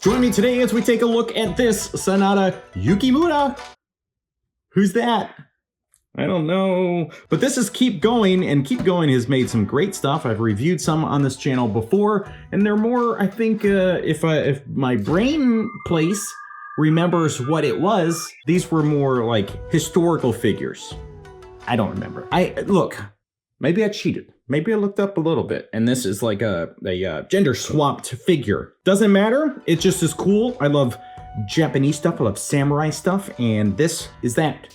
Join me today as we take a look at this Sanada Yukimura. Who's that? I don't know. But this is Keepgoing, and Keepgoing has made some great stuff. I've reviewed some on this channel before, and they're more, I think, if my brain place remembers what it was, these were more like historical figures. I don't remember. Look, maybe I cheated. Maybe I looked up a little bit, and this is like a gender swapped figure. Doesn't matter, it just is cool. I love Japanese stuff, I love samurai stuff, and this is that.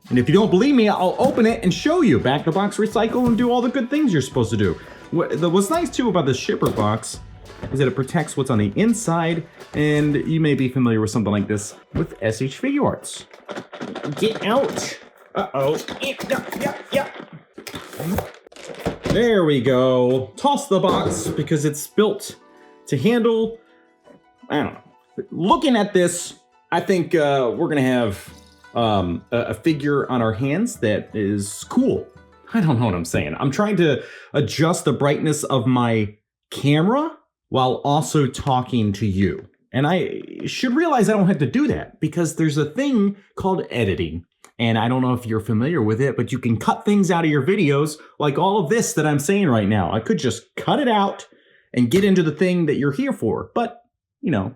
And if you don't believe me, I'll open it and show you. Back the box, recycle, and do all the good things you're supposed to do. What's nice too about the shipper box is that it protects what's on the inside, and you may be familiar with something like this with SH Figure Arts. Get out! Uh-oh. Yeah. There we go. Toss the box because it's built to handle, I don't know. Looking at this, I think we're gonna have a figure on our hands that is cool. I don't know what I'm saying. I'm trying to adjust the brightness of my camera while also talking to you. And I should realize I don't have to do that because there's a thing called editing. And I don't know if you're familiar with it, but you can cut things out of your videos like all of this that I'm saying right now. I could just cut it out and get into the thing that you're here for. But, you know,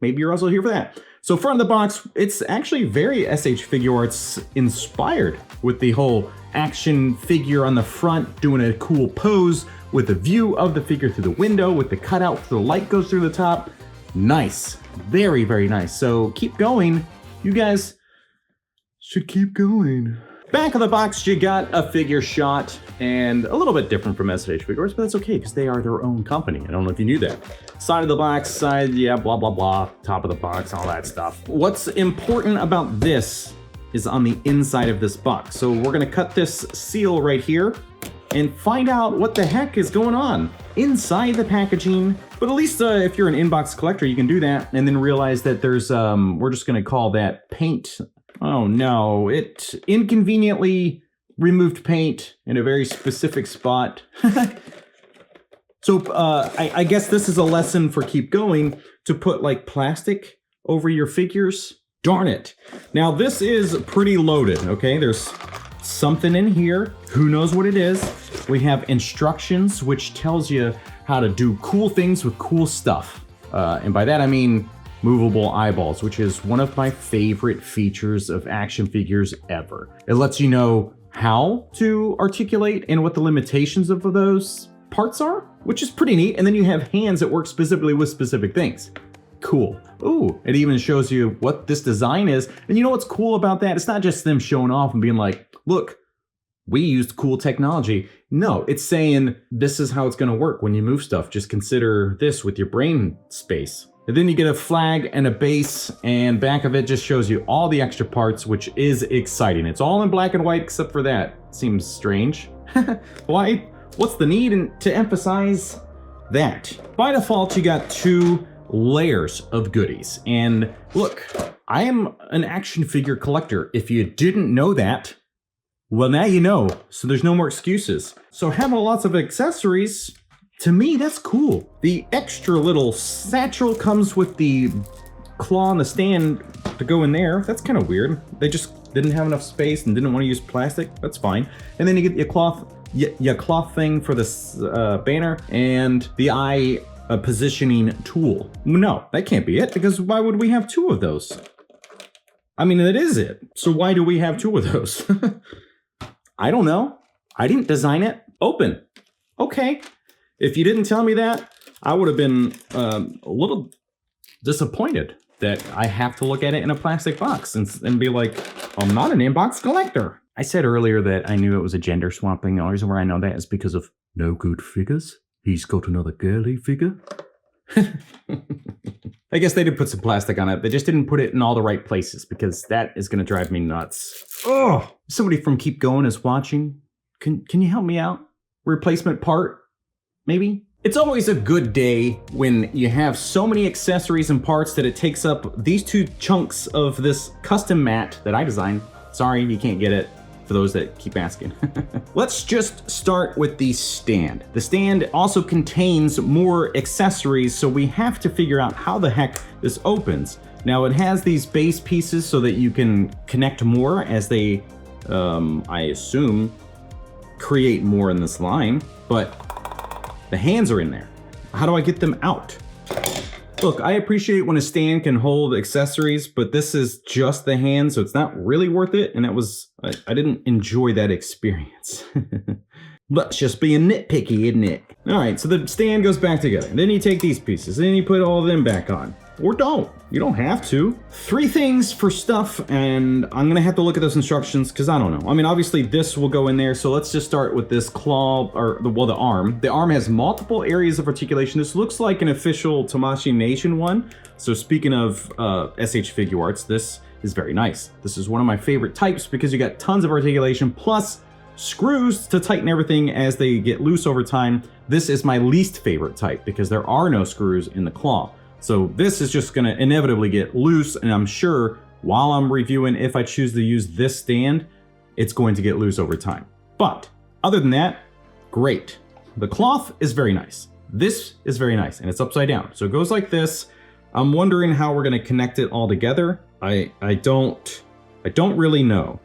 maybe you're also here for that. So front of the box, it's actually very SH Figure Arts inspired with the whole action figure on the front doing a cool pose with a view of the figure through the window with the cutout so the light goes through the top. Nice. Very, very nice. So keep going. You guys should keep going. Back of the box, you got a figure shot, and a little bit different from SH Figure Arts, but that's okay because they are their own company. I don't know if you knew that. Side of the box, side, yeah, blah, blah, blah. Top of the box, all that stuff. What's important about this is on the inside of this box. So we're gonna cut this seal right here and find out what the heck is going on inside the packaging. But at least if you're an inbox collector, you can do that and then realize that there's, we're just gonna call that paint. Oh no, it inconveniently removed paint in a very specific spot. So I guess this is a lesson for Keepgoing to put like plastic over your figures. Darn it. Now this is pretty loaded, okay? There's something in here. Who knows what it is? We have instructions, which tells you how to do cool things with cool stuff. And by that I mean movable eyeballs, which is one of my favorite features of action figures ever. It lets you know how to articulate and what the limitations of those parts are, which is pretty neat. And then you have hands that work specifically with specific things. Cool. Ooh, it even shows you what this design is. And you know what's cool about that? It's not just them showing off and being like, look, we used cool technology. No, it's saying this is how it's gonna work when you move stuff. Just consider this with your brain space. And then you get a flag and a base, and back of it just shows you all the extra parts, which is exciting. It's all in black and white except for that. Seems strange. Why? What's the need to emphasize that? By default, you got 2 layers of goodies. And look, I am an action figure collector. If you didn't know that, well, now you know. So there's no more excuses. So having lots of accessories, to me, that's cool. The extra little satchel comes with the claw on the stand to go in there. That's kind of weird. They just didn't have enough space and didn't want to use plastic. That's fine. And then you get your cloth thing for this banner and the eye positioning tool. No, that can't be it, because why would we have 2 of those? I mean, that is it. So why do we have 2 of those? I don't know. I didn't design it. Open. Okay. If you didn't tell me that, I would have been a little disappointed that I have to look at it in a plastic box and be like, I'm not an inbox collector. I said earlier that I knew it was a gender swapping. The only reason why I know that is because of no good figures. He's got another girly figure. I guess they did put some plastic on it. They just didn't put it in all the right places because that is going to drive me nuts. Oh, somebody from Keepgoing is watching. Can you help me out? Replacement part? Maybe? It's always a good day when you have so many accessories and parts that it takes up these 2 chunks of this custom mat that I designed. Sorry, you can't get it. for those that keep asking. Let's just start with the stand. The stand also contains more accessories, so we have to figure out how the heck this opens. Now it has these base pieces so that you can connect more as they, I assume, create more in this line, but the hands are in there. How do I get them out? Look, I appreciate when a stand can hold accessories, but this is just the hand, so it's not really worth it. And that was, I didn't enjoy that experience. That's just being nitpicky, isn't it? All right, so the stand goes back together. Then you take these pieces, and then you put all of them back on. Or don't. You don't have to. 3 things for stuff, and I'm gonna have to look at those instructions because I don't know. I mean, obviously this will go in there, so let's just start with this claw, or the arm. The arm has multiple areas of articulation. This looks like an official Tamashii Nation one. So speaking of SH Figure Arts, this is very nice. This is one of my favorite types because you got tons of articulation plus screws to tighten everything as they get loose over time. This is my least favorite type because there are no screws in the claw. So this is just gonna inevitably get loose, and I'm sure while I'm reviewing, if I choose to use this stand, it's going to get loose over time. But other than that, great. The cloth is very nice. This is very nice, and it's upside down. So it goes like this. I'm wondering how we're gonna connect it all together. I don't really know.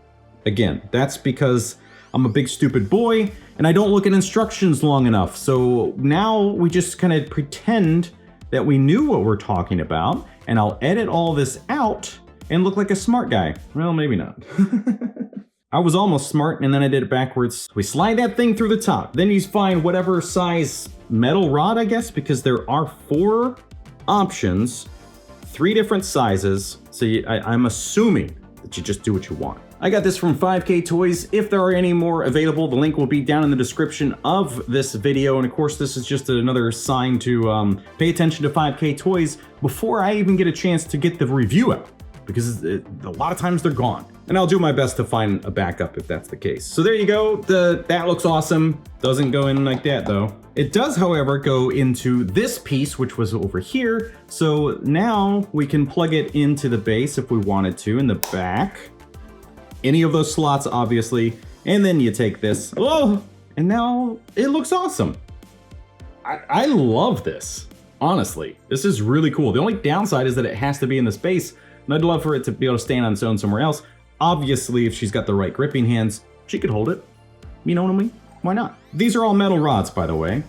Again, that's because I'm a big stupid boy, and I don't look at instructions long enough. So now we just kind of pretend that we knew what we're talking about, and I'll edit all this out and look like a smart guy. Well, maybe not. I was almost smart, and then I did it backwards. We slide that thing through the top. Then you find whatever size metal rod, I guess, because there are 4 options, 3 different sizes. So I'm assuming that you just do what you want. I got this from 5K Toys. If there are any more available, the link will be down in the description of this video. And of course, this is just another sign to pay attention to 5K Toys before I even get a chance to get the review out, because a lot of times they're gone. And I'll do my best to find a backup if that's the case. So there you go. That looks awesome. Doesn't go in like that though. It does, however, go into this piece, which was over here. So now we can plug it into the base if we wanted to in the back. Any of those slots, obviously. And then you take this, oh, and now it looks awesome. I love this, honestly. This is really cool. The only downside is that it has to be in the space, and I'd love for it to be able to stand on its own somewhere else. Obviously, if she's got the right gripping hands, she could hold it. You know what I mean? Why not? These are all metal rods, by the way.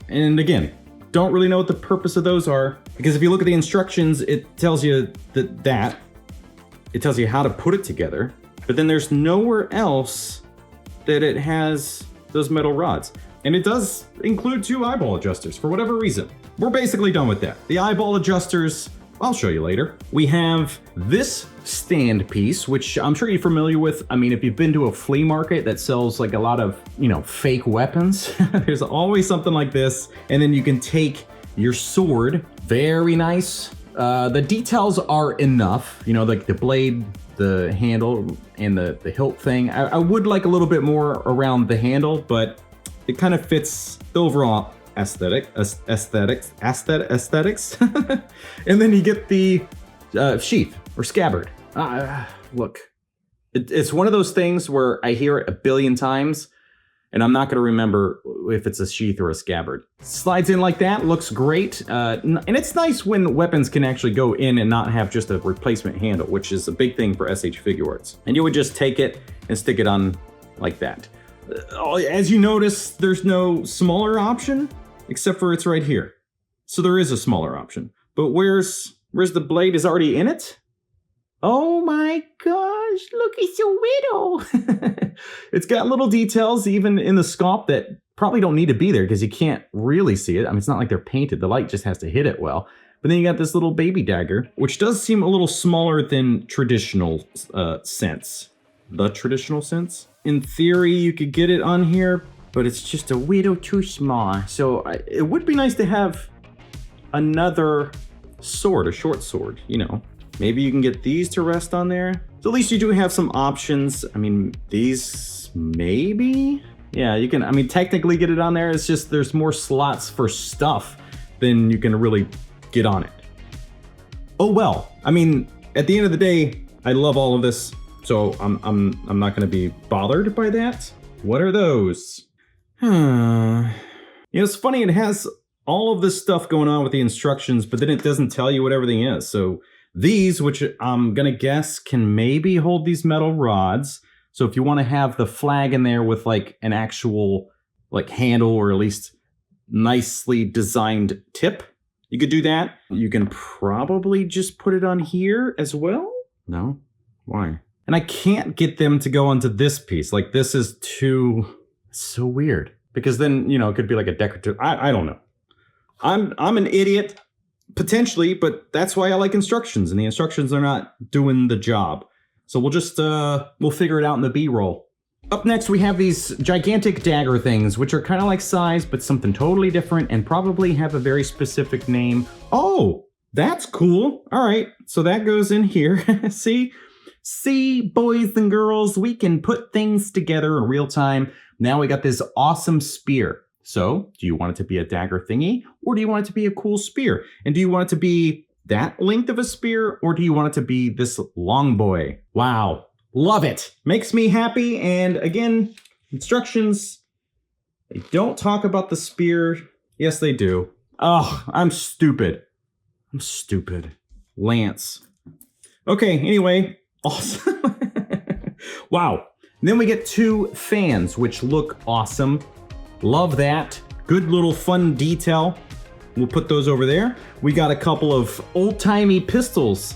And again, don't really know what the purpose of those are, because if you look at the instructions, it tells you that it tells you how to put it together. But then there's nowhere else that it has those metal rods. And it does include 2 eyeball adjusters for whatever reason. We're basically done with that. The eyeball adjusters, I'll show you later. We have this stand piece, which I'm sure you're familiar with. I mean, if you've been to a flea market that sells like a lot of, fake weapons, there's always something like this. And then you can take your sword. Very nice. The details are enough, like the blade, the handle, and the hilt thing. I would like a little bit more around the handle, but it kind of fits the overall aesthetics. And then you get the sheath or scabbard. Look, it's one of those things where I hear it a billion times, and I'm not going to remember if it's a sheath or a scabbard. Slides in like that, looks great. And it's nice when weapons can actually go in and not have just a replacement handle, which is a big thing for SH Figure Arts. And you would just take it and stick it on like that. As you notice, there's no smaller option, except for it's right here. So there is a smaller option. But where's the blade is already in it? Oh my gosh, look, it's a widow. It's got little details even in the sculpt that probably don't need to be there because you can't really see it. I mean, it's not like they're painted. The light just has to hit it well. But then you got this little baby dagger, which does seem a little smaller than traditional sense. The traditional sense? In theory, you could get it on here, but it's just a widow too small. So it would be nice to have another sword, a short sword, Maybe you can get these to rest on there. So at least you do have some options. I mean, these maybe? Yeah, you can, technically get it on there. It's just there's more slots for stuff than you can really get on it. Oh well, at the end of the day, I love all of this. So I'm not gonna be bothered by that. What are those? You know, it's funny, it has all of this stuff going on with the instructions, but then it doesn't tell you what everything is. So these, which I'm gonna guess can maybe hold these metal rods. So if you want to have the flag in there with like an actual like handle, or at least nicely designed tip, you could do that. You can probably just put it on here as well. No? Why? And I can't get them to go onto this piece. Like, this is too, so weird. Because then, you know, it could be like a decorative, I don't know. I'm an idiot, potentially, but that's why I like instructions, and the instructions are not doing the job. So we'll just, we'll figure it out in the B-roll. Up next, we have these gigantic dagger things, which are kind of like size, but something totally different, and probably have a very specific name. Oh, that's cool. All right, so that goes in here. See, boys and girls, we can put things together in real time. Now we got this awesome spear. So, do you want it to be a dagger thingy, or do you want it to be a cool spear? And do you want it to be that length of a spear, or do you want it to be this long boy? Wow, love it. Makes me happy. And again, instructions, they don't talk about the spear. Yes, they do. Oh, I'm stupid. I'm stupid. Lance. Okay, anyway, awesome. Wow. And then we get 2 fans, which look awesome. Love that. Good little fun detail. We'll put those over there. We got a couple of old-timey pistols.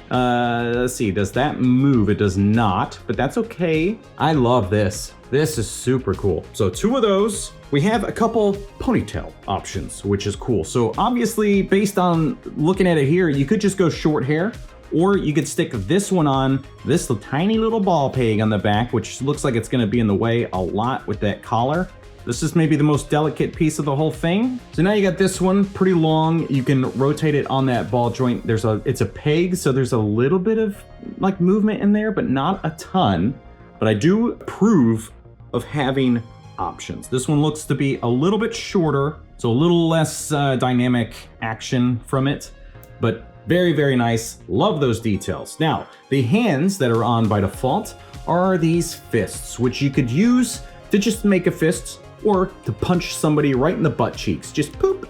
Let's see, does that move? It does not, but that's okay. I love this. This is super cool. So 2 of those. We have a couple ponytail options, which is cool. So obviously, based on looking at it here, you could just go short hair, or you could stick this one on, this tiny little ball peg on the back, which looks like it's gonna be in the way a lot with that collar. This is maybe the most delicate piece of the whole thing. So now you got this one, pretty long. You can rotate it on that ball joint. It's a peg, so there's a little bit of like movement in there, but not a ton. But I do approve of having options. This one looks to be a little bit shorter, so a little less dynamic action from it, but very, very nice. Love those details. Now, the hands that are on by default are these fists, which you could use to just make a fist, or to punch somebody right in the butt cheeks. Just poop.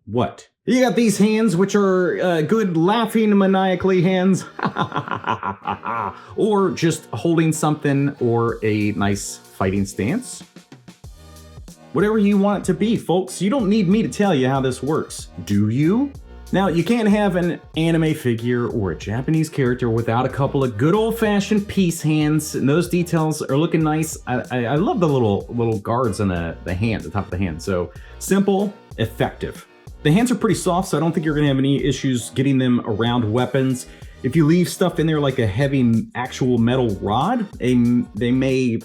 What? You got these hands, which are good laughing maniacally hands. Or just holding something, or a nice fighting stance. Whatever you want it to be, folks. You don't need me to tell you how this works, do you? Now, you can't have an anime figure or a Japanese character without a couple of good old-fashioned peace hands, and those details are looking nice. I love the little guards on the hand, the top of the hand. So simple, effective. The hands are pretty soft, so I don't think you're gonna have any issues getting them around weapons. If you leave stuff in there like a heavy actual metal rod, they may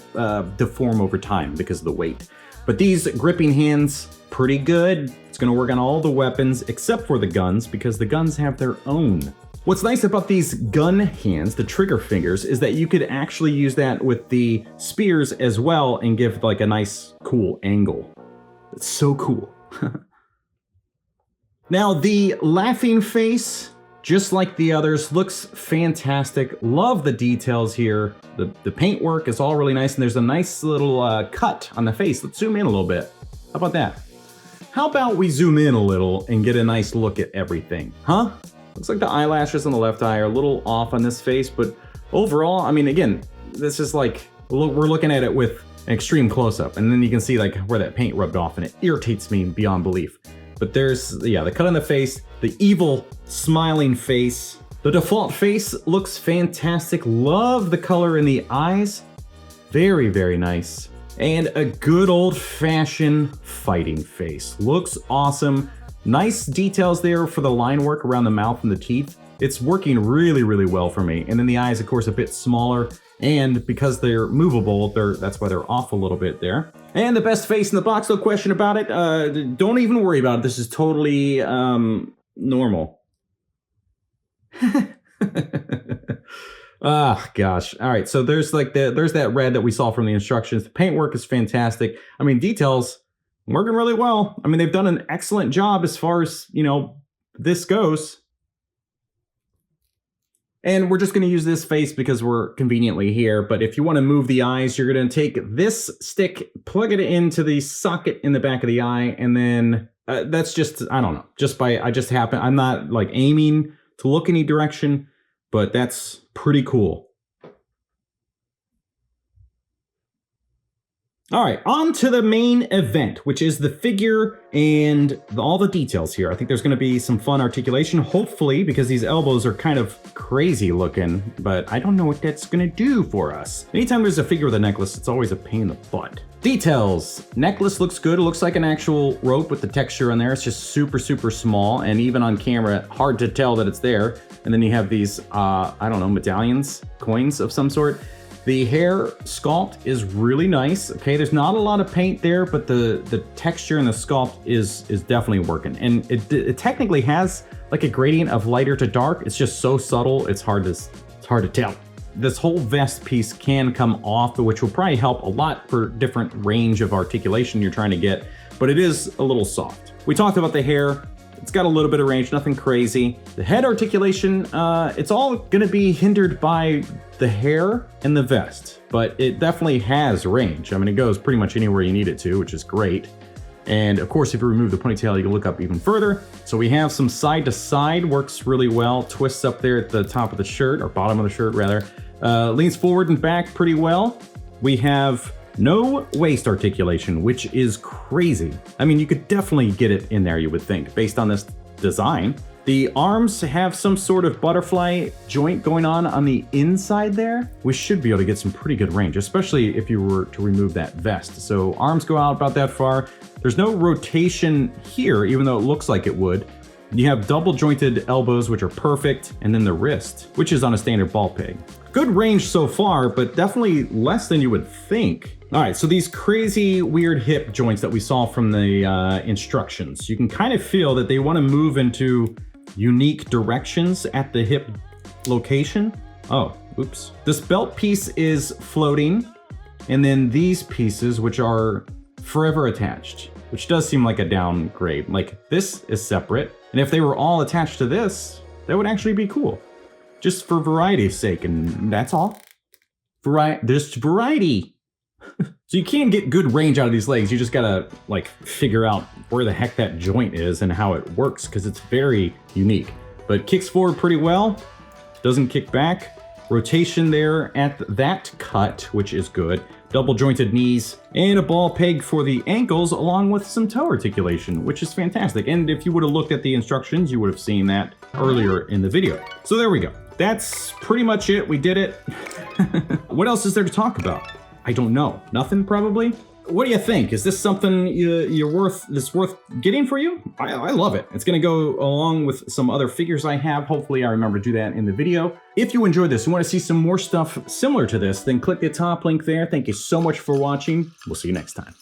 deform over time because of the weight. But these gripping hands, pretty good. It's gonna work on all the weapons except for the guns, because the guns have their own. What's nice about these gun hands, the trigger fingers, is that you could actually use that with the spears as well and give like a nice cool angle. It's so cool. Now the laughing face, just like the others, looks fantastic. Love the details here. The paintwork is all really nice, and there's a nice little cut on the face. Let's zoom in a little bit. How about that? How about we zoom in a little and get a nice look at everything, huh? Looks like the eyelashes on the left eye are a little off on this face, but overall, I mean, again, this is like, we're looking at it with an extreme close-up, and then you can see like where that paint rubbed off, and it irritates me beyond belief. But there's, yeah, the cut on the face, the evil smiling face. The default face looks fantastic. Love the color in the eyes. Very, very nice. And a good old-fashioned fighting face. Looks awesome. Nice details there for the line work around the mouth and the teeth. It's working really, really well for me. And then the eyes, of course, a bit smaller. And because they're movable, that's why they're off a little bit there. And the best face in the box, no question about it. Don't even worry about it. This is totally normal. Ah, gosh. All right, so there's like there's that red that we saw from the instructions. The paintwork is fantastic. I mean, details working really well. I mean, they've done an excellent job as far as, you know, this goes. And we're just going to use this face because we're conveniently here. But if you want to move the eyes, you're going to take this stick, plug it into the socket in the back of the eye, and then that's just, I don't know, I'm not like aiming to look any direction, but that's pretty cool. All right, on to the main event, which is the figure and all the details here. I think there's going to be some fun articulation, hopefully, because these elbows are kind of crazy looking, but I don't know what that's going to do for us. Anytime there's a figure with a necklace, it's always a pain in the butt. Details. Necklace looks good. It looks like an actual rope with the texture on there. It's just super, super small, and even on camera, hard to tell that it's there. And then you have these, I don't know, medallions, coins of some sort. The hair sculpt is really nice. Okay, there's not a lot of paint there, but the texture and the sculpt is definitely working. And it technically has like a gradient of lighter to dark. It's just so subtle, it's hard to tell. This whole vest piece can come off, which will probably help a lot for different range of articulation you're trying to get, but it is a little soft. We talked about the hair. It's got a little bit of range, nothing crazy. The head articulation, it's all gonna be hindered by the hair and the vest, but it definitely has range. I mean, it goes pretty much anywhere you need it to, which is great. And of course, if you remove the ponytail, you can look up even further. So we have some side to side, works really well. Twists up there at the top of the shirt, or bottom of the shirt rather. Leans forward and back pretty well. We have no waist articulation, which is crazy. I mean, you could definitely get it in there, you would think, based on this design. The arms have some sort of butterfly joint going on the inside there. We should be able to get some pretty good range, especially if you were to remove that vest. So arms go out about that far. There's no rotation here, even though it looks like it would. You have double jointed elbows, which are perfect, and then the wrist, which is on a standard ball peg. Good range so far, but definitely less than you would think. All right, so these crazy weird hip joints that we saw from the instructions, you can kind of feel that they want to move into unique directions at the hip location. Oh, oops. This belt piece is floating, and then these pieces, which are forever attached, which does seem like a downgrade. Like, this is separate, and if they were all attached to this, that would actually be cool. Just for variety's sake, and that's all. Just variety. So you can get good range out of these legs. You just gotta like figure out where the heck that joint is and how it works, because it's very unique. But kicks forward pretty well, doesn't kick back. Rotation there at that cut, which is good. Double jointed knees and a ball peg for the ankles, along with some toe articulation, which is fantastic. And if you would have looked at the instructions, you would have seen that earlier in the video. So there we go. That's pretty much it. We did it. What else is there to talk about? I don't know. Nothing, probably? What do you think? Is this something that's worth getting for you? I love it. It's gonna go along with some other figures I have. Hopefully I remember to do that in the video. If you enjoyed this and want to see some more stuff similar to this, then click the top link there. Thank you so much for watching. We'll see you next time.